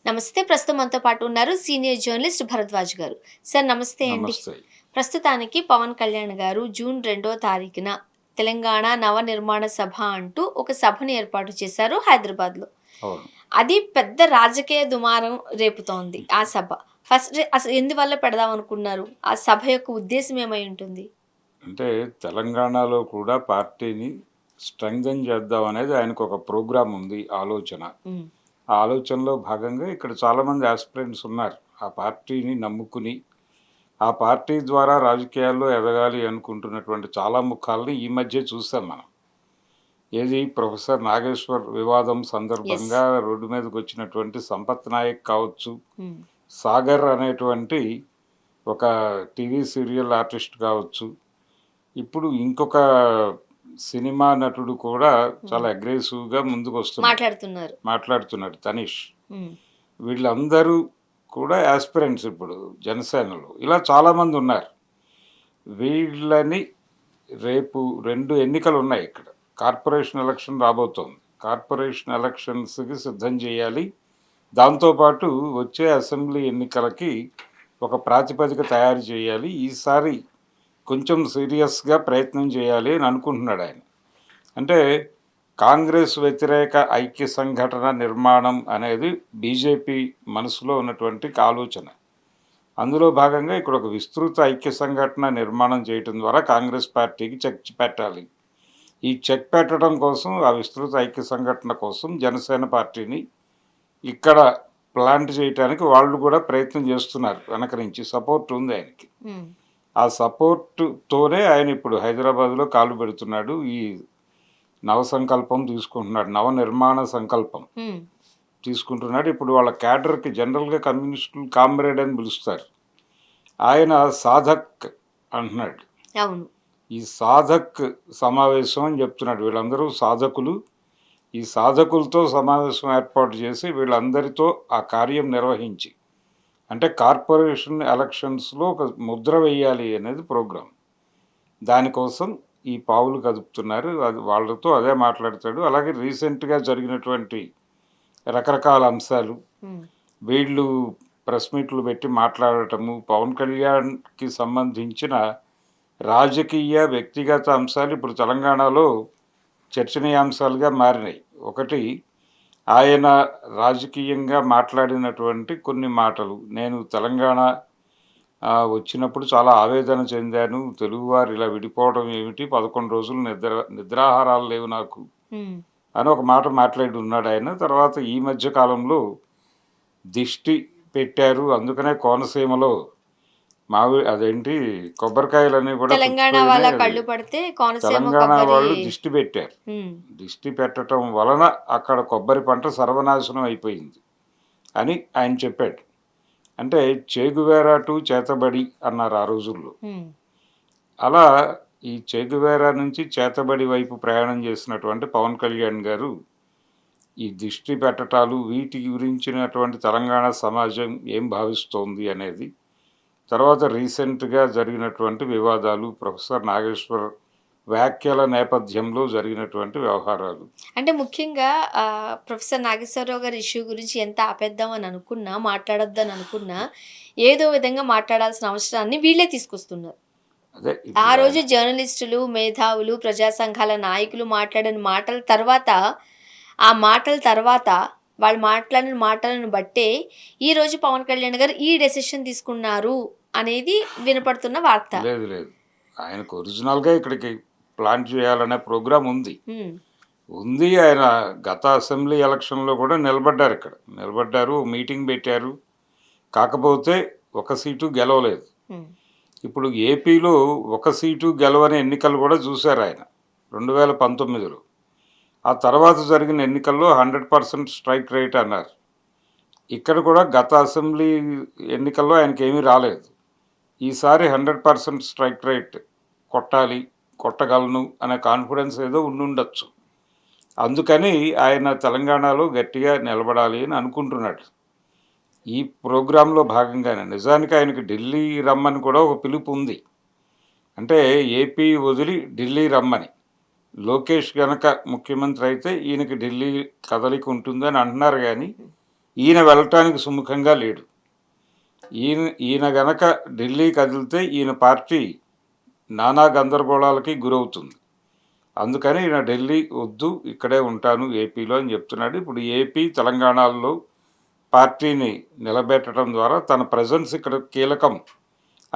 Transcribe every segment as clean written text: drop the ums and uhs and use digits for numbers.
నమస్తే. ప్రస్తుతం మనతో పాటు ఉన్నారు సీనియర్ జర్నలిస్ట్ భరద్వాజ్ గారు. సార్ నమస్తే అండి. నమస్తే. ప్రస్తుతానికి పవన్ కళ్యాణ్ గారు జూన్ 2వ తారీఖున తెలంగాణ నవనిర్మాణ సభ అంటూ ఒక సభను ఏర్పాటు చేశారు హైదరాబాద్‌లో. అవును. అది పెద్ద రాజకీయ దుమారం రేపుతోంది ఆ సభ. ఫస్ట్ అసలు ఎందువల్ల పెడదాం అనుకున్నారు? ఆ సభ యొక్క ఉద్దేశ్యం ఏమై ఉంటుంది? అంటే తెలంగాణలో కూడా పార్టీని స్ట్రెంగ్థెన్ చేద్దాం అనేది ఆయనకొక ప్రోగ్రామ్ ఉంది ఆలోచన. హ్మ్. ఆ ఆలోచనలో భాగంగా ఇక్కడ చాలామంది యాస్పిరెంట్స్ ఉన్నారు. ఆ పార్టీని నమ్ముకుని, ఆ పార్టీ ద్వారా రాజకీయాల్లో ఎదగాలి అనుకుంటున్నటువంటి చాలా ముఖాల్ని ఈ మధ్య చూసాం మనం. ఏది ప్రొఫెసర్ నాగేశ్వర్ వివాదం యెస్. సందర్భంగా రోడ్డు మీదకొచ్చినటువంటి సంపత్ నాయక్ కావచ్చు, హ్మ్. సాగర్ అనేటువంటి ఒక టీవీ సీరియల్ ఆర్టిస్ట్ కావచ్చు. ఇప్పుడు ఇంకొక సినిమా నటుడు కూడా హ్మ్. చాలా అగ్రెసివ్‌గా ముందుకొస్తున్నాడు. మాట్లాడుతున్నారు. మాట్లాడుతున్నాడు 'తనీష్'. హ్మ్. వీళ్ళందరూ కూడా యాస్పిరెంట్స్ ఇప్పుడు జనసేనలో. ఇలా చాలామందున్నారు. వీళ్ళని రేపు 2 ఎన్నికలున్నాయి ఇక్కడ. కార్పొరేషన్ ఎలక్షన్ రాబోతోంది. కార్పొరేషన్ ఎలక్షన్స్‌కి సిద్ధం చేయాలి. దాంతో పాటు వచ్చే అసెంబ్లీ ఎన్నికలకి ఒక ప్రాతిపదిక తయారు చేయాలి. ఈసారి కొంచెం సీరియస్‌గా ప్రయత్నం చేయాలి అని అనుకుంటున్నాడాయన. అంటే కాంగ్రెస్ వ్యతిరేక ఐక్య సంఘటన నిర్మాణం అనేది బీజేపీ మనసులో ఉన్నటువంటి ఆలోచన. అందులో భాగంగా ఇక్కడ ఒక విస్తృత ఐక్య సంఘటన నిర్మాణం చేయటం ద్వారా కాంగ్రెస్ పార్టీకి చెక్ పెట్టాలి. ఈ చెక్ పెట్టడం కోసం, ఆ విస్తృత ఐక్య సంఘటన కోసం జనసేన పార్టీని ఇక్కడ ప్లాంట్ చేయటానికి వాళ్ళు కూడా ప్రయత్నం చేస్తున్నారు. వెనక నుంచి సపోర్ట్ ఉంది ఆయనకి. హ్మ్. ఆ సపోర్ట్‌తోనే ఆయన ఇప్పుడు హైదరాబాద్‌లో కాలు పెడుతున్నాడు. ఈ నవ సంకల్పం తీసుకుంటున్నాడు. నవనిర్మాణ సంకల్పం హ్మ్. తీసుకుంటున్నాడు. ఇప్పుడు వాళ్ళ క్యాడర్‌కి జనరల్‌గా కమ్యూనిస్టులు కామ్రేడ్ అని పిలుస్తారు. ఆయన సాధక్ అంటున్నాడు. అవును. ఈ సాధక్ సమావేశం అని చెప్తున్నాడు. వీళ్ళందరూ సాధకులు. ఈ సాధకులతో సమావేశం ఏర్పాటు చేసి వీళ్ళందరితో ఆ కార్యం నిర్వహించి, అంటే కార్పొరేషన్ ఎలక్షన్స్‌లో ఒక ముద్ర వేయాలి అనేది ప్రోగ్రామ్. దానికోసం ఈ పావులు కదుపుతున్నారు. అది వాళ్ళతో అదే మాట్లాడతాడు. అలాగే రీసెంట్‌గా జరిగినటువంటి రకరకాల అంశాలు, హ్మ్. వీళ్ళు ప్రెస్ మీట్లు పెట్టి మాట్లాడటము, పవన్ కళ్యాణ్‌కి సంబంధించిన రాజకీయ, వ్యక్తిగత అంశాలు ఇప్పుడు తెలంగాణలో చర్చనీయాంశాలుగా మారినాయి. ఒకటి, ఆయన రాజకీయంగా మాట్లాడినటువంటి కొన్ని మాటలు. నేను తెలంగాణ వచ్చినప్పుడు చాలా ఆవేదన చెందాను. తెలుగువారు ఇలా విడిపోవడం ఏమిటి? 11 రోజులు నిద్రాహారాలు లేవు నాకు హ్మ్. అని ఒక మాట మాట్లాడి ఉన్నాడాయన. తర్వాత ఈ మధ్య కాలంలో దిష్టి పెట్టారు. అందుకనే కోనసీమలో అదేంటి కొబ్బరికాయలన్నీ కూడా తెలంగాణ వాళ్ళ పుచ్చిపోయినాయి. అది కళ్ళు పడితే కోనసీమ తెలంగాణ కొబ్బరి. వాళ్ళు దిష్టి పెట్టారు. హ్మ్. దిష్టి పెట్టటం వలన అక్కడ కొబ్బరి పంట సర్వనాశనం అయిపోయింది అని ఆయన చెప్పాడు. అంటే చేగువేరా టు చేతబడి అన్నారు ఆ రోజుల్లో. హ్మ్. అలా ఈ చేగువేరా నుంచి చేతబడి వైపు ప్రయాణం చేసినటువంటి పవన్ కళ్యాణ్ గారు ఈ దిష్టి పెట్టటాలు వీటి గురించినటువంటి తెలంగాణ సమాజం ఏం భావిస్తోంది అనేది, తర్వాత రీసెంట్‌గా జరిగినటువంటి వివాదాలు, ప్రొఫెసర్ నాగేశ్వర్ వ్యాఖ్యల నేపథ్యంలో జరిగినటువంటి వ్యవహారాలు. అంటే ముఖ్యంగా ప్రొఫెసర్ నాగేశ్వరరావు గారి ఇష్యూ గురించి ఎంత ఆపేద్దాం అని అనుకున్నా, మాట్లాడొద్దని అనుకున్నా, ఏదో విధంగా మాట్లాడాల్సిన అవసరాన్ని వీళ్ళే తీసుకొస్తున్నారు. అదే ఆ ఇప్పుడు ఆయన రోజు జర్నలిస్టులు, మేధావులు, ప్రజా సంఘాల నాయకులు మాట్లాడిన మాటల తర్వాత, ఆ మాటల తర్వాత వాళ్ళు మాట్లాడిన మాటలను బట్టే ఈరోజు పవన్ కళ్యాణ్ గారు ఈ డెసిషన్ తీసుకున్నారు అనేది వినపడుతున్న వార్త. లేదు, లేదు. ఆయనకు ఒరిజినల్‌గా ఇక్కడికి ప్లాంట్ చేయాలనే ప్రోగ్రామ్ ఉంది. హ్మ్. ఉంది. ఆయన గత అసెంబ్లీ ఎలక్షన్‌లో కూడా నిలబడ్డారిక్కడ. నిలబడ్డారు. మీటింగ్ పెట్టారు. కాకపోతే ఒక సీటు గెలవలేదు. హ్మ్. ఇప్పుడు ఏపీలో ఒక సీటు గెలవని ఎన్నికలు కూడా చూసారాయన 2019లో. ఆ తర్వాత జరిగిన ఎన్నికల్లో 100% స్ట్రైక్ రేట్ అన్నారు. ఇక్కడ కూడా గత అసెంబ్లీ ఎన్నికల్లో ఆయనకేమీ రాలేదు. ఈసారి 100% స్ట్రైక్ రేట్ కొట్టాలి, కొట్టగలను అనే కాన్ఫిడెన్స్ ఏదో ఉండుండొచ్చు. అందుకని ఆయన తెలంగాణలో గట్టిగా నిలబడాలి అని అనుకుంటున్నాడు. ఈ ప్రోగ్రాంలో భాగంగానే నిజానికి ఆయనకి ఢిల్లీ రమ్మని కూడా ఒక పిలుపు ఉంది. అంటే ఏపీ వదిలి ఢిల్లీ రమ్మని. లోకేష్ గనక ముఖ్యమంత్రి అయితే ఈయనకి ఢిల్లీ కదలిక ఉంటుందని అంటున్నారు గానీ, ఈయన వెళ్ళటానికి సుముఖంగా లేడు. ఈయన గనక ఢిల్లీ కదిలితే ఈయన పార్టీ నానా గందరగోళాలకి గురవుతుంది. అందుకని ఈయన ఢిల్లీ వద్దు, ఇక్కడే ఉంటాను ఏపీలో అని చెప్తున్నాడు. ఇప్పుడు ఏపీ తెలంగాణలో పార్టీని నిలబెట్టడం ద్వారా తన ప్రజెన్స్ ఇక్కడ కీలకం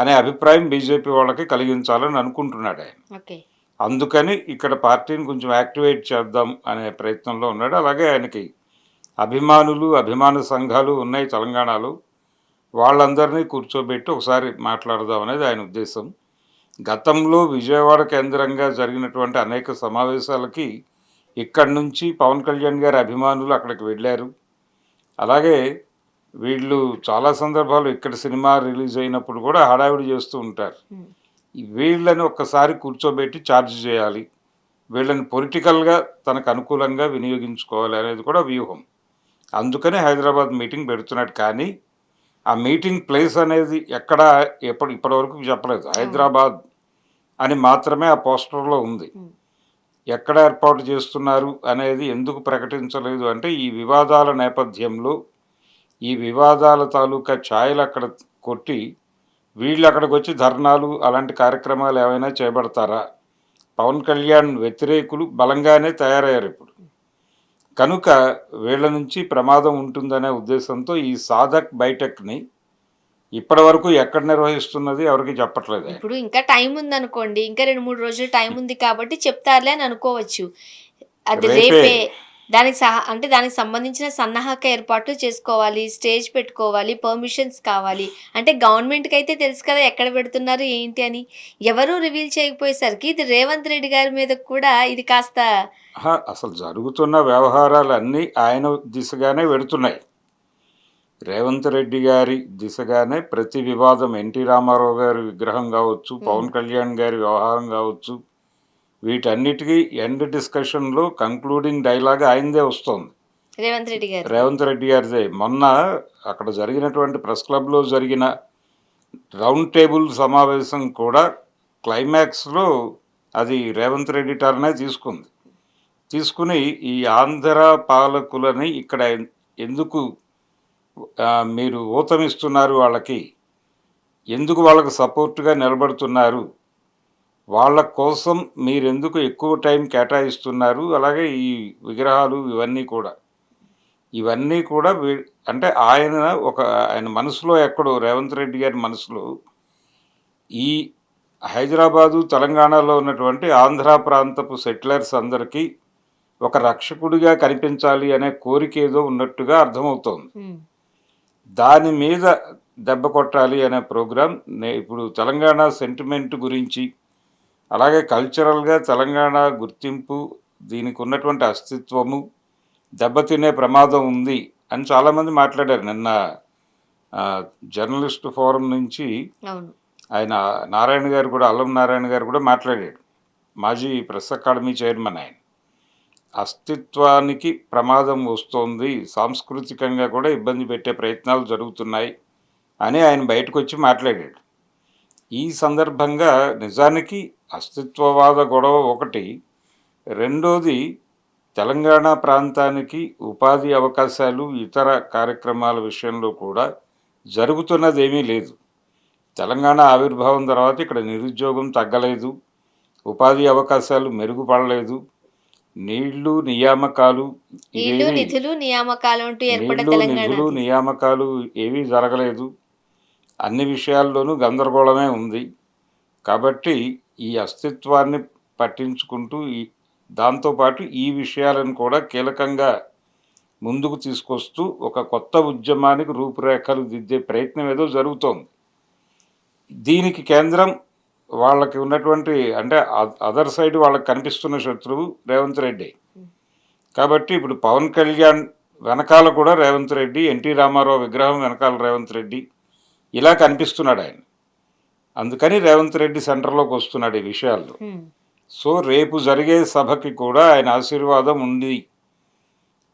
అనే అభిప్రాయం బీజేపీ వాళ్ళకి కలిగించాలని అనుకుంటున్నాడు ఆయన. ఓకే. అందుకని ఇక్కడ పార్టీని కొంచెం యాక్టివేట్ చేద్దాం అనే ప్రయత్నంలో ఉన్నాడు. అలాగే ఆయనకి అభిమానులు, అభిమాన సంఘాలు ఉన్నాయి తెలంగాణలో. వాళ్ళందరినీ కూర్చోబెట్టి ఒకసారి మాట్లాడదాం అనేది ఆయన ఉద్దేశం. గతంలో విజయవాడ కేంద్రంగా జరిగినటువంటి అనేక సమావేశాలకి ఇక్కడి నుంచి పవన్ కళ్యాణ్ గారి అభిమానులు అక్కడికి వెళ్ళారు. అలాగే వీళ్ళు చాలా సందర్భాలు ఇక్కడ సినిమా రిలీజ్ అయినప్పుడు కూడా హడావిడి చేస్తూ ఉంటారు. వీళ్ళని ఒక్కసారి కూర్చోబెట్టి ఛార్జ్ చేయాలి, వీళ్ళని పొలిటికల్గా తనకు అనుకూలంగా వినియోగించుకోవాలి అనేది కూడా వ్యూహం. అందుకని హైదరాబాద్ మీటింగ్ పెడుతున్నాడు. కానీ ఆ మీటింగ్ ప్లేస్ అనేది ఎక్కడ ఇప్పటివరకు చెప్పలేదు. హైదరాబాద్ అని మాత్రమే ఆ పోస్టర్లో ఉంది. ఎక్కడ ఏర్పాటు చేస్తున్నారు అనేది ఎందుకు ప్రకటించలేదు అంటే ఈ వివాదాల నేపథ్యంలో ఈ వివాదాల తాలూకా ఛాయలు అక్కడ కొట్టి వీళ్ళు అక్కడికి వచ్చి ధర్నాలు అలాంటి కార్యక్రమాలు ఏమైనా చేపడతారా? పవన్ కళ్యాణ్ వ్యతిరేకులు బలంగానే తయారయ్యారు ఇప్పుడు. కనుక వీళ్ళ నుంచి ప్రమాదం ఉంటుందనే ఉద్దేశంతో ఈ సాధక్ బైఠక్ని ఇప్పటి వరకు ఎక్కడ నిర్వహిస్తున్నది ఎవరికి చెప్పట్లేదు. ఇప్పుడు ఇంకా టైం ఉంది అనుకోండి, ఇంకా 2-3 రోజులు టైం ఉంది కాబట్టి చెప్తారులే అని అనుకోవచ్చు. అది రేపే దానికి సంబంధించిన సన్నాహక ఏర్పాట్లు చేసుకోవాలి, స్టేజ్ పెట్టుకోవాలి, పర్మిషన్స్ కావాలి. అంటే గవర్నమెంట్కి అయితే తెలుసు కదా ఎక్కడ పెడుతున్నారు ఏంటి అని. ఎవరూ రివీల్ చేయకపోయేసరికి ఇది రేవంత్ రెడ్డి గారి మీద కూడా ఇది కాస్త అసలు జరుగుతున్న వ్యవహారాలన్నీ ఆయన దిశగానే వెడుతున్నాయి. రేవంత్ రెడ్డి గారి దిశగానే ప్రతి వివాదం, ఎన్టీ రామారావు గారి విగ్రహం కావచ్చు, పవన్ కళ్యాణ్ గారి వ్యవహారం కావచ్చు, వీటన్నిటికీ ఎండ్ డిస్కషన్లో కంక్లూడింగ్ డైలాగ్ ఆయనదే వస్తుంది, రేవంత్ రెడ్డి గారిదే. మొన్న అక్కడ జరిగినటువంటి ప్రెస్ క్లబ్లో జరిగిన రౌండ్ టేబుల్ సమావేశం కూడా క్లైమాక్స్లో అది రేవంత్ రెడ్డి టర్నే తీసుకుని ఈ ఆంధ్ర పాలకులని ఇక్కడ ఎందుకు మీరు ఊతమిస్తున్నారు, వాళ్ళకి ఎందుకు వాళ్ళకు సపోర్ట్గా నిలబడుతున్నారు, వాళ్ళ కోసం మీరెందుకు ఎక్కువ టైం కేటాయిస్తున్నారు, అలాగే ఈ విగ్రహాలు ఇవన్నీ కూడా అంటే ఆయన మనసులో ఎక్కడో రేవంత్ రెడ్డి గారి మనసులో ఈ హైదరాబాదు తెలంగాణలో ఉన్నటువంటి ఆంధ్ర ప్రాంతపు సెటిలర్స్ అందరికీ ఒక రక్షకుడిగా కనిపించాలి అనే కోరిక ఏదో ఉన్నట్టుగా అర్థమవుతోంది. దాని మీద దెబ్బ కొట్టాలి అనే ప్రోగ్రాం ఇప్పుడు తెలంగాణ సెంటిమెంట్ గురించి, అలాగే కల్చరల్గా తెలంగాణ గుర్తింపు, దీనికి ఉన్నటువంటి అస్తిత్వము దెబ్బతినే ప్రమాదం ఉంది అని చాలామంది మాట్లాడారు. నిన్న జర్నలిస్ట్ ఫోరం నుంచి ఆయన నారాయణ గారు కూడా, అల్లం నారాయణ గారు కూడా మాట్లాడాడు. మాజీ ప్రెస్ అకాడమీ చైర్మన్ ఆయన. అస్తిత్వానికి ప్రమాదం వస్తోంది, సాంస్కృతికంగా కూడా ఇబ్బంది పెట్టే ప్రయత్నాలు జరుగుతున్నాయి అని ఆయన బయటకు వచ్చి మాట్లాడాడు. ఈ సందర్భంగా నిజానికి అస్తిత్వవాద గొడవ ఒకటి, రెండోది తెలంగాణ ప్రాంతానికి ఉపాధి అవకాశాలు, ఇతర కార్యక్రమాల విషయంలో కూడా జరుగుతున్నదేమీ లేదు. తెలంగాణ ఆవిర్భావం తర్వాత ఇక్కడ నిరుద్యోగం తగ్గలేదు, ఉపాధి అవకాశాలు మెరుగుపడలేదు, నిధులు నియామకాలు ఏవీ జరగలేదు. అన్ని విషయాల్లోనూ గందరగోళమే ఉంది. కాబట్టి ఈ అస్తిత్వాన్ని పట్టించుకుంటూ దాంతోపాటు ఈ విషయాలను కూడా కీలకంగా ముందుకు తీసుకొస్తూ ఒక కొత్త ఉద్యమానికి రూపురేఖలు దిద్దే ప్రయత్నం ఏదో జరుగుతోంది. దీనికి కేంద్రం వాళ్ళకి ఉన్నటువంటి, అంటే అదర్ సైడ్ వాళ్ళకి కనిపిస్తున్న శత్రువు రేవంత్ రెడ్డి. కాబట్టి ఇప్పుడు పవన్ కళ్యాణ్ వెనకాల కూడా రేవంత్ రెడ్డి, ఎన్టీ రామారావు విగ్రహం వెనకాల రేవంత్ రెడ్డి, ఇలా కనిపిస్తున్నాడు ఆయన. అందుకని రేవంత్ రెడ్డి సెంటర్లోకి వస్తున్నాడు ఈ విషయాల్లో. సో రేపు జరిగే సభకి కూడా ఆయన ఆశీర్వాదం ఉంది,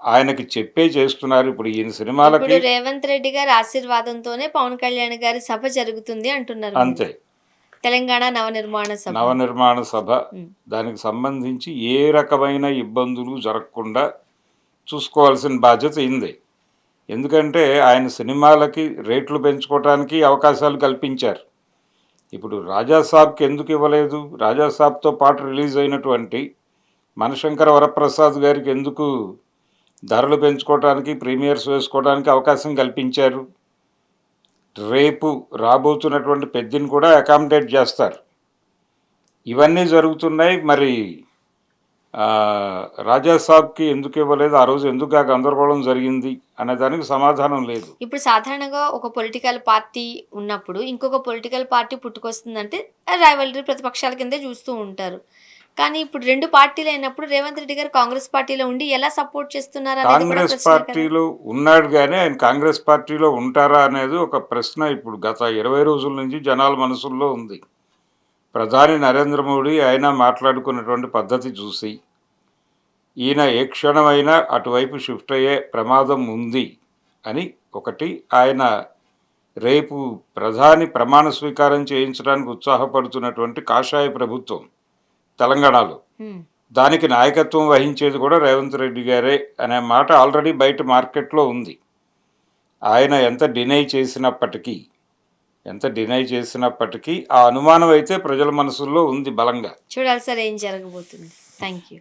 ఆయనకి చెప్పే చేస్తున్నారు. ఇప్పుడు ఈయన సినిమాలకి రేవంత్ రెడ్డి గారి ఆశీర్వాదంతోనే పవన్ కళ్యాణ్ గారి సభ జరుగుతుంది అంటున్నారు. అంతే. తెలంగాణ నవనిర్మాణ సభ దానికి సంబంధించి ఏ రకమైన ఇబ్బందులు జరగకుండా చూసుకోవాల్సిన బాధ్యత అయింది. ఎందుకంటే ఆయన సినిమాలకి రేట్లు పెంచుకోవడానికి అవకాశాలు కల్పించారు. ఇప్పుడు రాజాసాబ్కి ఎందుకు ఇవ్వలేదు? రాజాసాబ్తో పాటు రిలీజ్ అయినటువంటి మనశంకర వరప్రసాద్ గారికి ఎందుకు ధరలు పెంచుకోవడానికి, ప్రీమియర్స్ వేసుకోవడానికి అవకాశం కల్పించారు? రేపు రాబోతున్నటువంటి పెద్దిని కూడా అకామిడేట్ చేస్తారు. ఇవన్నీ జరుగుతున్నాయి. మరి రాజాసాబ్కి ఎందుకు ఇవ్వలేదు, ఆ రోజు ఎందుకు ఆ గందరగోళం జరిగింది అనే దానికి సమాధానం లేదు. ఇప్పుడు సాధారణంగా ఒక పొలిటికల్ పార్టీ ఉన్నప్పుడు ఇంకొక పొలిటికల్ పార్టీ పుట్టుకొస్తుందంటే రైవల్రీ ప్రతిపక్షాల కిందే చూస్తూ ఉంటారు. కానీ ఇప్పుడు 2 పార్టీలు అయినప్పుడు రేవంత్ రెడ్డి గారు కాంగ్రెస్ పార్టీలో ఉండి ఎలా సపోర్ట్ చేస్తున్నారు అనేది కూడా కాంగ్రెస్ ప్రశ్న కదా. పార్టీలో ఉన్నాడు కానీ ఆయన కాంగ్రెస్ పార్టీలో ఉంటారా అనేది ఒక ప్రశ్న ఇప్పుడు గత 20 రోజుల నుంచి జనాల మనసుల్లో ఉంది. ప్రధాని నరేంద్ర మోడీ ఆయన మాట్లాడుకున్నటువంటి పద్ధతి చూసి ఈయన ఏ క్షణమైనా అటువైపు షిఫ్ట్ అయ్యే ప్రమాదం ఉంది అని ఒకటి, ఆయన రేపు ప్రధాని ప్రమాణ స్వీకారం చేయించడానికి ఉత్సాహపడుతున్నటువంటి కాషాయ ప్రభుత్వం తెలంగాణలో, హ్మ్. దానికి నాయకత్వం వహించేది కూడా రేవంత్ రెడ్డి గారే అనే మాట ఆల్రెడీ బయట మార్కెట్లో ఉంది. ఆయన ఎంత డినై చేసినప్పటికీ ఆ అనుమానం అయితే ప్రజల మనసుల్లో ఉంది బలంగా. చూడాలి సార్ ఏం జరగబోతుంది. Thank you.